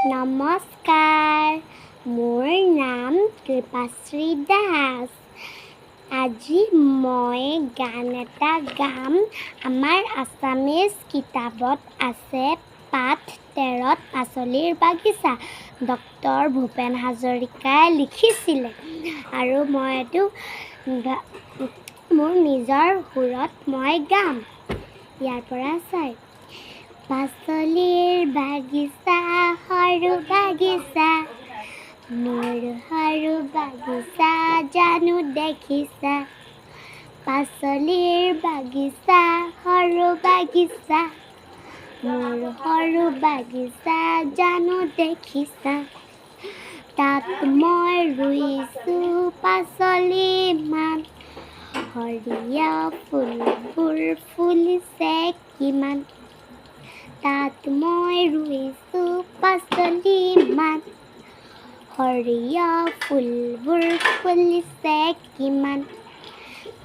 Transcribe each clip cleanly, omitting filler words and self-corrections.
নমস্কাৰ, মোৰ নাম কৃপাশ্ৰী দাস। আজি মই গান এটা গাম। আমাৰ আছামিজ কিতাপত আছে পাঠ 13ত পাচলিৰ বাগিচা। ডক্টৰ ভূপেন হাজৰিকাই লিখিছিলে আৰু মই এইটো মোৰ নিজৰ সুৰত মই গাম। ইয়াৰ পৰা চাই পাচলিৰ বাগিচা, সৰু বাগিচা, মোৰ সৰু বাগিচা জানো দেখিছা। পাচলিৰ বাগিচা, সৰু বাগিচা, মোৰ সৰু বাগিচা জানো দেখিছা। তাত মই ৰুইছোঁ পাচলি মান, সৰিয়হ ফুলবোৰ ফুলিছে কিমান। তাত মই ৰুইছোঁ পাচলি মান, সৰিয়হ ফুলবোৰ ফুলিছে কিমান।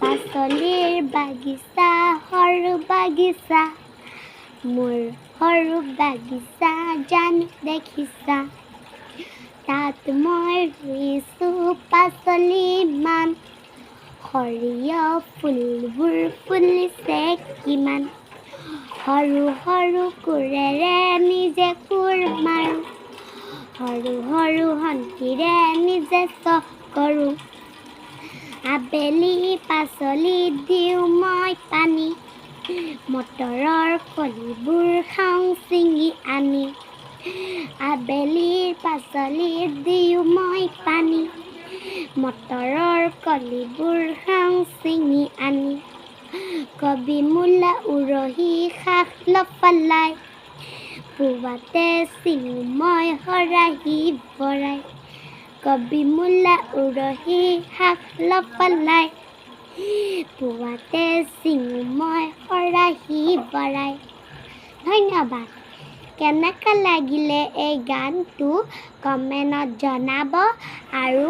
পাচলিৰ বাগিচা, সৰু বাগিচা, মোৰ সৰু বাগিচা জানো দেখিছা। তাত মই ৰুইছোঁ পাচলি মান, সৰিয়হ ফুলবোৰ ফুলিছে কিমান। সৰু সৰু কোৰেৰে নিজে কোৰ মাৰোঁ, সৰু সৰু খন্তিৰে নিজে চহ কৰোঁ। আবেলি পাচলিত দিওঁ মই পানী, মটৰৰ কলিবোৰ খাওঁ ছিঙি আনি। আবেলি পাচলিত দিওঁ মই পানী, মটৰৰ কলিবোৰ খাওঁ ছিঙি আনি। কবি, মূলা, উৰহি, শাক লফালাই, পুৱাতে ছিঙো মই খৰাহি ভৰাই। কবি, মূলা, উৰহি, শাক লফালাই, পুৱাতে ছিঙো মই খৰাহি ভৰাই। ধন্যবাদ। কেনেকুৱা লাগিলে এই গানটো কমেণ্টত জনাব আৰু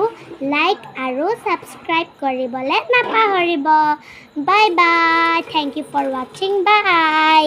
লাইক আৰু ছাবস্ক্ৰাইব কৰিবলৈ নাপাহৰিব। Bye bye. Thank you for ৱাচিং। বাই।